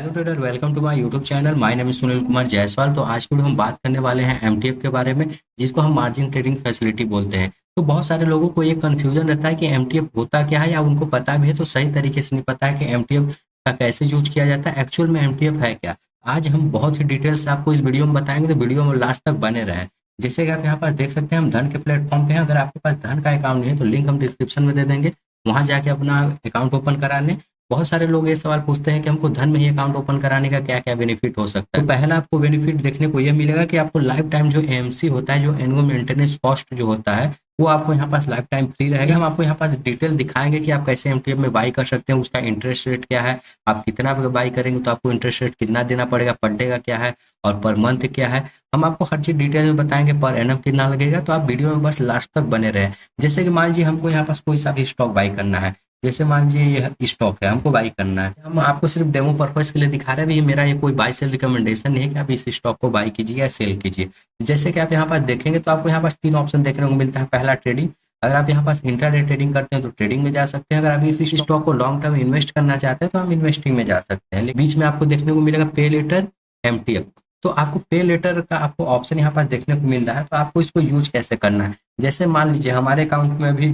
Hello trader, welcome to my YouTube channel. My name is Sunil Kumar Jaiswal. तो आज की video हम बात करने वाले हैं एमटीएफ के बारे में, जिसको हम मार्जिन ट्रेडिंग फैसिलिटी बोलते हैं। तो बहुत सारे लोगों को ये कंफ्यूजन रहता है कि एमटीएफ होता क्या है, या उनको पता भी है तो सही तरीके से नहीं पता है कि एमटीएफ का कैसे यूज किया जाता है, एक्चुअल में एमटीएफ है क्या। आज हम बहुत ही डिटेल से आपको इस वीडियो में बताएंगे, तो वीडियो में लास्ट तक बने रहें। जैसे कि आप यहाँ पास देख सकते हैं, हम धन के प्लेटफॉर्म पे हैं। अगर आपके पास धन का अकाउंट नहीं है तो लिंक हम डिस्क्रिप्शन में दे देंगे, वहां जाके अपना अकाउंट ओपन करा लें। बहुत सारे लोग ये सवाल पूछते हैं कि हमको धन में ही अकाउंट ओपन कराने का क्या क्या बेनिफिट हो सकता है। तो पहला आपको बेनिफिट देखने को ये मिलेगा कि आपको लाइफ टाइम जो एएमसी होता है, जो एनुअल मेंटेनेंस कॉस्ट जो होता है, वो आपको यहाँ पास लाइफ टाइम फ्री रहेगा। हम आपको यहाँ पास डिटेल दिखाएंगे कि आप कैसे एमटीएफ में बाई कर सकते हैं, उसका इंटरेस्ट रेट क्या है, आप कितना बाई करेंगे तो आपको इंटरेस्ट रेट कितना देना पड़ेगा, पर डे का क्या है और पर मंथ क्या है। हम आपको हर चीज डिटेल में बताएंगे, पर एनम कितना लगेगा। तो आप वीडियो में बस लास्ट तक बने रहे। जैसे कि मान लीजिए हमको यहाँ पास कोई सा भी स्टॉक बाई करना है, जैसे मान लीजिए ये स्टॉक है, हमको बाई करना है। हम आपको सिर्फ डेमो पर्पस के लिए दिखा रहे हैं, ये मेरा ये कोई बाई सेल रिकमेंडेशन नहीं है कि आप इस स्टॉक को बाई कीजिए या सेल कीजिए। जैसे कि आप यहाँ पास देखेंगे तो आपको यहाँ पास तीन ऑप्शन देखने को मिलता है। पहला ट्रेडिंग, अगर आप यहाँ पास इंट्राडे ट्रेडिंग करते हैं तो ट्रेडिंग में जा सकते हैं। अगर आप इस स्टॉक को लॉन्ग टर्म इन्वेस्ट करना चाहते हैं तो हम इन्वेस्टिंग में जा सकते हैं। बीच में आपको देखने को मिलेगा पे लेटर, एमटीएफ। तो आपको पे लेटर का आपको ऑप्शन यहाँ पास देखने को मिल रहा है। तो आपको इसको यूज कैसे करना है, जैसे मान लीजिए हमारे अकाउंट में अभी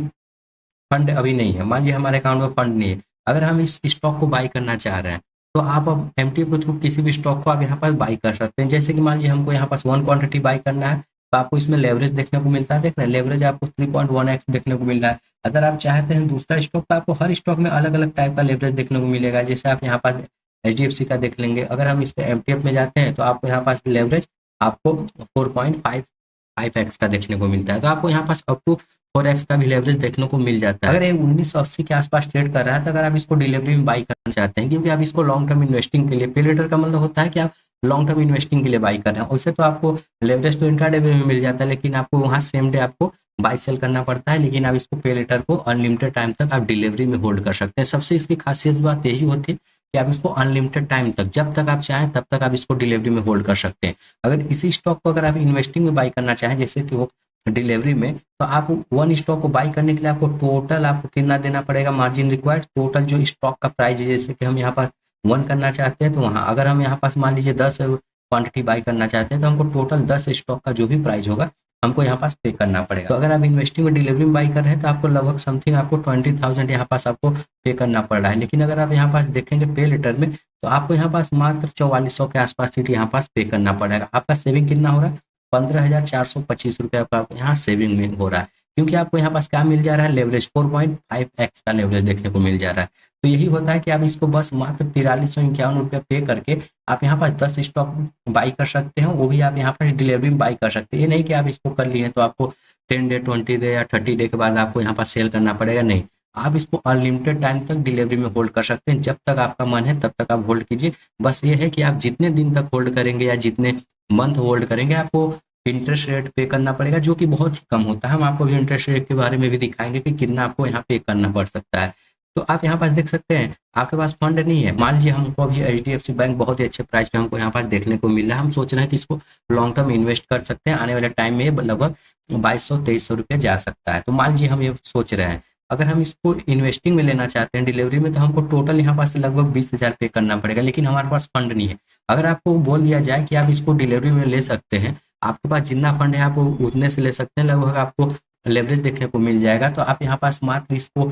फंड अभी नहीं है, मान लीजिए हमारे अकाउंट में फंड नहीं है, अगर हम इस स्टॉक को बाई करना चाह रहे हैं तो आप अब एमटीएफ के थ्रू किसी भी स्टॉक को आप यहाँ पास बाई कर सकते हैं। जैसे कि मान लीजिए हमको यहाँ पास वन क्वांटिटी बाई करना है, तो आपको इसमें लेवरेज देखने को मिलता है। देख रहे हैं, लेवरेज आपको 3.1x देखने को मिल रहा है। अगर आप चाहते हैं दूसरा स्टॉक, तो आपको हर स्टॉक में अलग अलग टाइप का लेवरेज देखने को मिलेगा। जैसे आप यहाँ पास एचडीएफसी का देख लेंगे, अगर हम इस पे एमटीएफ में जाते हैं तो आपको यहाँ पास लेवरेज आपको 4.55x का देखने को मिलता है। तो आपको यहाँ पास अप टू 4x का भी लेवरेज देखने को मिल जाता है। अगर ये 1980 के आसपास ट्रेड कर रहा है, तो अगर आप इसको डिलीवरी में बाई करना चाहते हैं, क्योंकि आप इसको लॉन्ग टर्म इन्वेस्टिंग के लिए, पे लेटर का मतलब होता है कि आप लॉन्ग टर्म इन्वेस्टिंग के लिए बाई कर रहे हैं। वैसे तो आपको लेवरेज तो इंट्राडे में मिल जाता है, लेकिन आपको वहाँ सेम डे आपको बाई सेल करना पड़ता है। लेकिन आप इसको पे लेटर को अनलिमिटेड टाइम तक आप डिलीवरी में होल्ड कर सकते हैं। सबसे इसकी खासियत बात यही होती है कि आप इसको अनलिमिटेड टाइम तक, जब तक आप चाहें तब तक आप इसको डिलीवरी में होल्ड कर सकते हैं। अगर इसी स्टॉक को अगर आप इन्वेस्टिंग में बाई करना चाहें, जैसे कि वो डिलीवरी में, तो आप वन स्टॉक को बाई करने के लिए आपको टोटल आपको कितना देना पड़ेगा, मार्जिन रिक्वायर्ड, टोटल जो स्टॉक का प्राइस है। जैसे कि हम यहाँ पास वन करना चाहते हैं, तो वहाँ अगर हम यहाँ पास मान लीजिए 10 क्वांटिटी बाई करना चाहते हैं, तो हमको टोटल 10 स्टॉक का जो भी प्राइस होगा हमको यहाँ पास पे करना पड़ेगा। तो अगर आप इन्वेस्टिंग में डिलीवरी में बाई कर रहे हैं तो आपको लगभग समथिंग आपको 20,000 यहाँ पास आपको पे करना पड़ रहा है। लेकिन अगर आप यहाँ पास देखेंगे पे लेटर में, तो आपको यहाँ पास मात्र 4400 के आसपास सीट यहाँ पास पे करना पड़ेगा। आपका सेविंग कितना हो रहा है, 15,425 रुपये आपका यहाँ सेविंग में हो रहा है, क्योंकि आपको यहाँ पास क्या मिल जा रहा है, लेवरेज 4.5x का लेवरेज देखने को मिल जा रहा है। तो यही होता है कि आप इसको बस मात्र 4351 रुपया पे करके आप यहाँ पास 10 स्टॉक बाई कर सकते हैं, वो भी आप यहाँ पास डिलीवरी में बाई कर सकते हैं। ये नहीं कि आप इसको कर लिए तो आपको 10 डे 20 डे या 30 डे के बाद आपको यहाँ पास सेल करना पड़ेगा, नहीं। आप इसको अनलिमिटेड टाइम तक डिलीवरी में होल्ड कर सकते हैं। जब तक आपका मन है तब तक आप होल्ड कीजिए। बस ये है कि आप जितने दिन तक होल्ड करेंगे या जितने मंथ होल्ड करेंगे, आपको इंटरेस्ट रेट पे करना पड़ेगा, जो कि बहुत ही कम होता है। हम आपको भी इंटरेस्ट रेट के बारे में भी दिखाएंगे कि कितना आपको यहाँ पे करना पड़ सकता है। तो आप यहाँ पास देख सकते हैं, आपके पास फंड नहीं है, मान लीजिए हमको अभी एचडीएफसी बैंक बहुत ही अच्छे प्राइस पे हमको यहाँ पास देखने को मिल रहा है। हम सोच रहे हैं कि इसको लॉन्ग टर्म इन्वेस्ट कर सकते हैं, आने वाले टाइम में लगभग 2200-2300 रुपया जा सकता है। तो मान लीजिए हम ये सोच रहे हैं, अगर हम इसको इन्वेस्टिंग में लेना चाहते हैं डिलीवरी में, तो हमको टोटल यहाँ पास लगभग 20,000 पे करना पड़ेगा, लेकिन हमारे पास फंड नहीं है। अगर आपको बोल दिया जाए कि आप इसको डिलीवरी में ले सकते हैं, आपके पास जितना फंड है आप उतने से ले सकते हैं, लगभग आपको लेवरेज देखने को मिल जाएगा। तो आप यहाँ पास मात्र इसको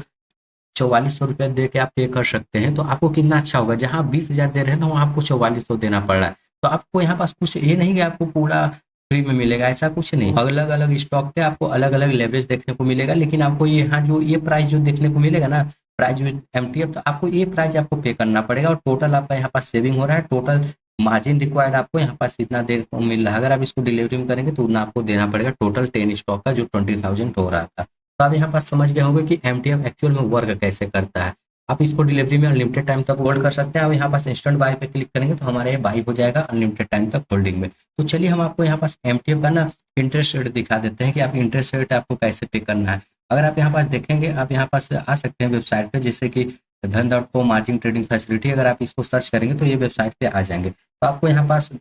4400 रुपया दे के आप पे कर सकते हैं। तो आपको कितना अच्छा होगा, जहाँ 20,000 दे रहे हैं तो वहाँ आपको 4400 देना पड़ रहा है। तो आपको यहाँ पास कुछ ये नहीं कि आपको पूरा फ्री में मिलेगा, ऐसा कुछ नहीं। अलग अलग स्टॉक पे आपको अलग अलग लेवरेज देखने को मिलेगा, लेकिन आपको यहाँ जो ये प्राइस जो देखने को मिलेगा ना, प्राइस जो एमटीएफ, तो आपको ये प्राइस आपको पे करना पड़ेगा। और टोटल आपका यहाँ पास सेविंग हो रहा है, टोटल मार्जिन रिक्वायर्ड आपको यहाँ पास इतना देखने को मिल रहा है। अगर आप इसको डिलीवरी में करेंगे तो उतना आपको देना पड़ेगा, टोटल 10 स्टॉक का जो 20,000 हो रहा था। तो आप यहाँ पास समझ गए होंगे कि एमटीएफ एक्चुअल में वर्क कैसे करता है। आप इसको डिलीवरी में अनलिमिटेड टाइम तक होल्ड कर सकते हैं। आप यहाँ पास इंस्टेंट बाय पे क्लिक करेंगे तो हमारे बाई हो जाएगा अनलिमिटेड टाइम तक होल्डिंग में। तो चलिए हम आपको यहाँ पास एमटीएफ का ना इंटरेस्ट रेट दिखा देते हैं कि आप इंटरेस्ट रेट आपको कैसे पे करना है। अगर आप यहाँ पास देखेंगे, आप यहाँ पास आ सकते हैं वेबसाइट पे, जैसे कि धन.com मार्जिन ट्रेडिंग फैसिलिटी। अगर आप इसको सर्च करेंगे तो ये वेबसाइट पे आ जाएंगे। तो आपको यहाँ पास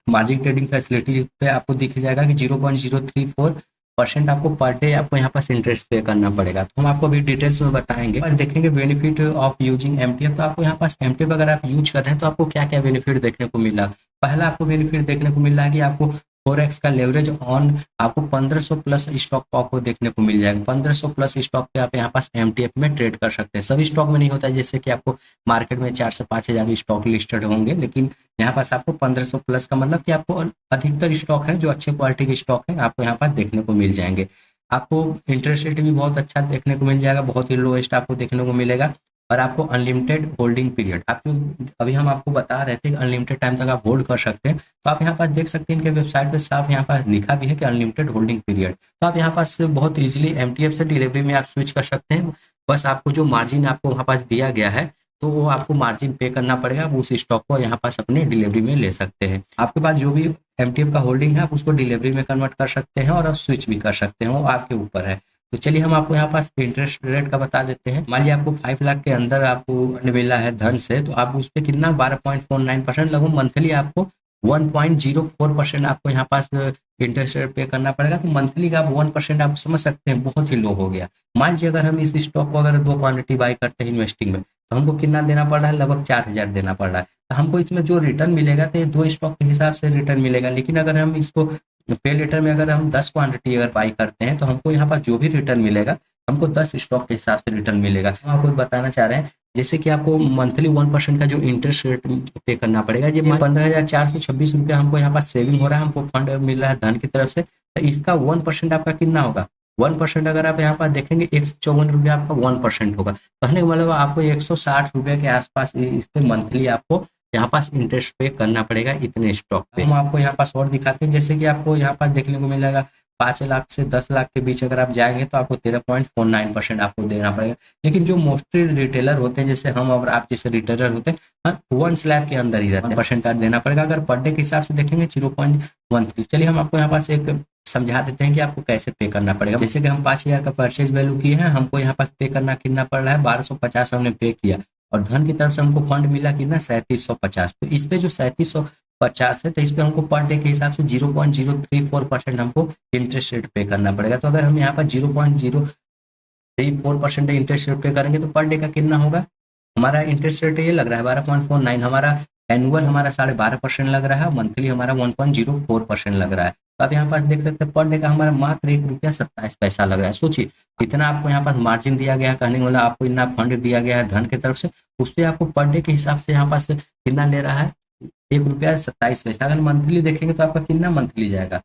मार्जिन ट्रेडिंग फैसिलिटी पे आपको दिख जाएगा कि 0.034 परसेंट आपको पर डे आपको यहाँ पास इंटरेस्ट पे करना पड़ेगा। तो हम आपको अभी डिटेल्स में बताएंगे। बस देखेंगे बेनिफिट ऑफ यूजिंग एमटीएफ। तो आपको यहाँ पास एमटीएफ अगर आप यूज कर रहे हैं तो आपको क्या क्या बेनिफिट देखने को मिला। पहला आपको बेनिफिट देखने को मिल रहा है कि आपको 4x का लेवरेज ऑन आपको 1500 प्लस स्टॉक को आपको देखने को मिल जाएगा। 1500 प्लस स्टॉक पे आप यहाँ पास एमटीएफ में ट्रेड कर सकते हैं। सभी स्टॉक में नहीं होता है, जैसे कि आपको मार्केट में 4 से 5 हजार स्टॉक लिस्टेड होंगे, लेकिन यहाँ पास आपको 1500 प्लस का मतलब कि आपको अधिकतर स्टॉक है जो अच्छे क्वालिटी के स्टॉक है आपको यहाँ पास देखने को मिल जाएंगे। आपको इंटरेस्ट रेट भी बहुत अच्छा देखने को मिल जाएगा, बहुत ही लोएस्ट आपको देखने को मिलेगा। और आपको अनलिमिटेड होल्डिंग पीरियड, आप जो अभी हम आपको बता रहे थे अनलिमिटेड टाइम तक आप होल्ड कर सकते हैं, तो आप यहाँ पास देख सकते हैं इनके वेबसाइट पे साफ यहाँ पास लिखा भी है कि अनलिमिटेड होल्डिंग पीरियड। तो आप यहाँ पास बहुत इजीली एमटीएफ से डिलीवरी में आप स्विच कर सकते हैं। बस आपको जो मार्जिन आपको वहाँ पास दिया गया है तो वो आपको मार्जिन पे करना पड़ेगा, आप उस स्टॉक को यहाँ पास अपने डिलीवरी में ले सकते हैं। आपके पास जो भी एमटीएफ का होल्डिंग है आप उसको डिलीवरी में कन्वर्ट कर सकते हैं और आप स्विच भी कर सकते हैं, वो आपके ऊपर है। तो चलिए हम आपको यहाँ पास इंटरेस्ट रेट का बता देते हैं। मान लीजिए आपको 5 लाख के अंदर आपको मिला है धन से, तो आप उस पर कितना 12.49% लगभग मंथली आपको 1.04% आपको यहाँ पास इंटरेस्ट रेट पे करना पड़ेगा। तो मंथली का आप 1% आप समझ सकते हैं बहुत ही लो हो गया। मान लीजिए अगर हम इस स्टॉक को अगर 2 क्वांटिटी बाई करते हैं इन्वेस्टिंग में, तो हमको कितना देना पड़ रहा है, लगभग 4000 देना पड़ रहा है। तो हमको इसमें जो रिटर्न मिलेगा तो ये 2 स्टॉक के हिसाब से रिटर्न मिलेगा। लेकिन अगर हम इसको पे लेटर में अगर हम 10 क्वांटिटी अगर बाई करते हैं तो हमको यहाँ पर जो भी रिटर्न मिलेगा हमको 10 स्टॉक के हिसाब से रिटर्न मिलेगा। हम आपको बताना चाह रहे हैं जैसे कि आपको मंथली 1% का जो इंटरेस्ट रेट पे करना पड़ेगा, ये 15,426 रुपया हमको यहाँ पास सेविंग हो रहा है, हमको फंड मिल रहा है धन की तरफ से। तो इसका 1% आपका कितना होगा, 1% अगर आप यहाँ पर देखेंगे 154 रुपया आपका 1% होगा। कहने का मतलब आपको 160 रुपये के आसपास इस पे मंथली आपको यहाँ पास इंटरेस्ट पे करना पड़ेगा इतने स्टॉक पे। हम आपको यहाँ पास और दिखाते हैं, जैसे कि आपको यहाँ पास देखने को मिलेगा 5 लाख से 10 लाख के बीच अगर आप जाएंगे तो आपको 13.49% आपको देना पड़ेगा। लेकिन जो मोस्टली रिटेलर होते हैं जैसे हम और आप जैसे रिटेलर होते हैं 1 स्लैब के अंदर ही रहते हैं, % का देना पड़ेगा। अगर पर डे के हिसाब से देखेंगे 0.13। चलिए हम आपको यहाँ पास एक समझा देते हैं कि आपको कैसे पे करना पड़ेगा। जैसे कि हम 5000 का परचेज वैल्यू किए हैं, हमको यहाँ पास पे करना कितना पड़ रहा है 1250 हमने पे किया, और धन की तरफ से हमको फंड मिला कितना 3750। तो इस पे जो 3750 है तो इस पे हमको पर डे के हिसाब से 0.034% हमको इंटरेस्ट रेट पे करना पड़ेगा। तो अगर हम यहाँ पर 0.034% इंटरेस्ट रेट पे करेंगे तो पर डे का कितना होगा, हमारा इंटरेस्ट रेट ये लग रहा है 12.49, हमारा एनुअल हमारा 12.5% लग रहा है, मंथली हमारा 1.04% लग रहा है। तो आप यहाँ पास देख सकते हैं पर डे का हमारा मात्र 1 रुपया 27 पैसा लग रहा है। सोचिए इतना आपको यहाँ पास मार्जिन दिया गया है, कहने वाला आपको इतना फंड दिया गया है धन की तरफ से, उस पर आपको पर डे के हिसाब से यहाँ पास कितना ले रहा है 1 रुपया 27 पैसा। अगर मंथली देखेंगे तो आपका कितना मंथली जाएगा,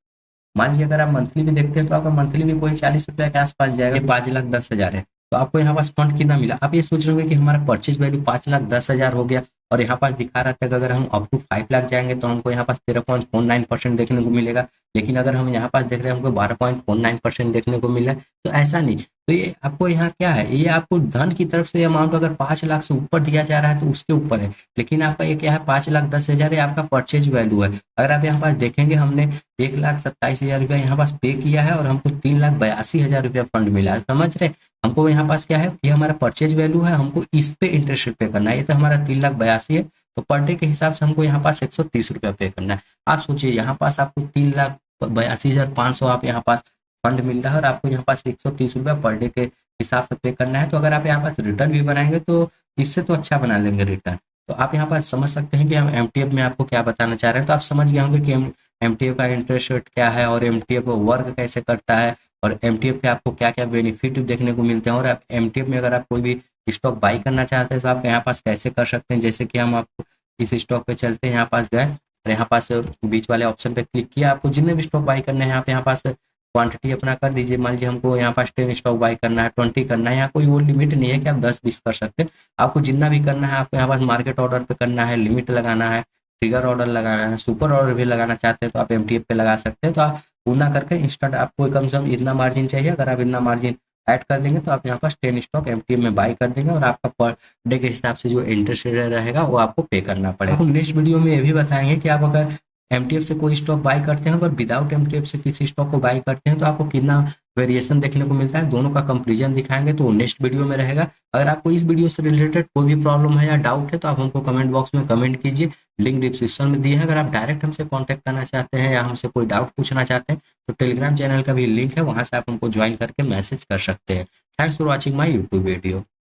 मान लीजिए अगर आप मंथली भी देखते हैं तो आपका मंथली भी कोई 40 रुपया के आसपास जाएगा। 5,10,000 है तो आपको यहाँ पास फंड कितना मिला। आप ये सोच रहे होंगे कि हमारा परचेज वैल्यू 5,10,000 हो गया और यहाँ पास दिखा रहा था कि अगर हम अप टू 5 लाख जाएंगे तो हमको यहाँ पास 13.49% देखने को मिलेगा। लेकिन अगर हम यहाँ पास देख रहे हैं हमको 12.49% देखने को मिला। तो ऐसा नहीं, तो ये आपको यहाँ क्या है, ये आपको धन की तरफ से अमाउंट अगर 5 लाख से ऊपर दिया जा रहा है तो उसके ऊपर है। लेकिन आपका ये क्या है 5,10,000 है आपका परचेज वैल्यू है। अगर आप यहाँ पास देखेंगे हमने 1,27,000 रुपया यहाँ पास पे किया है और हमको 3,82,000 रुपया फंड मिला है। समझ रहे, हमको यहाँ पास क्या है, ये हमारा परचेज वैल्यू है, हमको इस पे इंटरेस्ट पे करना है। ये तो हमारा 3,82,000 है, तो पर डे के हिसाब से हमको यहाँ पास 130 रुपया पे करना है। आप सोचिए यहाँ पास आपको 3,82,500 आप यहाँ पास फंड मिल रहा है और आपको यहाँ पास 130 रुपया पर डे के हिसाब से पे करना है। तो अगर आप यहाँ पास रिटर्न भी बनाएंगे तो इससे तो अच्छा बना लेंगे रिटर्न। तो आप यहाँ पास समझ सकते हैं कि हम एमटीएफ में आपको क्या बताना चाह रहे हैं। तो आप समझ गए होंगे कि एमटीएफ का इंटरेस्ट रेट क्या है और एमटीएफ वर्क कैसे करता है और एमटीएफ के आपको क्या क्या बेनिफिट देखने को मिलते हैं। और आप एमटीएफ में अगर आप कोई भी स्टॉक बाई करना चाहते हैं तो आप यहाँ पास कैसे कर सकते हैं। जैसे कि हम आपको इस स्टॉक पे चलते हैं, यहाँ पास गए और यहाँ पास बीच वाले ऑप्शन पे क्लिक किया, आपको जितने भी स्टॉक बाई करने हैं आप यहाँ पास क्वांटिटी अपना कर दीजिए। मान लीजिए हमको यहाँ पास 10 स्टॉक बाई करना है, 20 करना है, यहाँ कोई वो लिमिट नहीं है कि आप 10-20 कर सकते हैं। आपको जितना भी करना है आपको यहाँ पास मार्केट ऑर्डर पे करना है, लिमिट लगाना है, ट्रिगर ऑर्डर लगाना है, सुपर ऑर्डर भी लगाना चाहते हैं तो आप एमटीएफ पे लगा सकते हैं। तो आप पूरा करके इंस्टेंट आपको कम से कम इतना मार्जिन चाहिए, अगर आप इतना मार्जिन ऐड कर देंगे तो आप यहाँ पास 10 स्टॉक एमटीएफ में बाई कर देंगे और आपका पर डे के हिसाब से जो इंटरेस्ट रहेगा वो आपको पे करना पड़ेगा। हम नेक्स्ट वीडियो में ये भी बताएंगे कि आप अगर एमटीएफ से कोई स्टॉक बाई करते हैं और विदाउट एमटीएफ से किसी स्टॉक को बाई करते हैं तो आपको कितना वेरिएशन देखने को मिलता है, दोनों का कंपैरिजन दिखाएंगे, तो नेक्स्ट वीडियो में रहेगा। अगर आपको इस वीडियो से रिलेटेड कोई भी प्रॉब्लम है या डाउट है तो आप हमको कमेंट बॉक्स में कमेंट कीजिए, लिंक डिस्क्रिप्शन में दिया है। अगर आप डायरेक्ट हमसे कॉन्टैक्ट करना चाहते हैं या हमसे कोई डाउट पूछना चाहते हैं तो टेलीग्राम चैनल का भी लिंक है, वहां से आप हमको ज्वाइन करके मैसेज कर सकते हैं। Thanks for watching my YouTube video.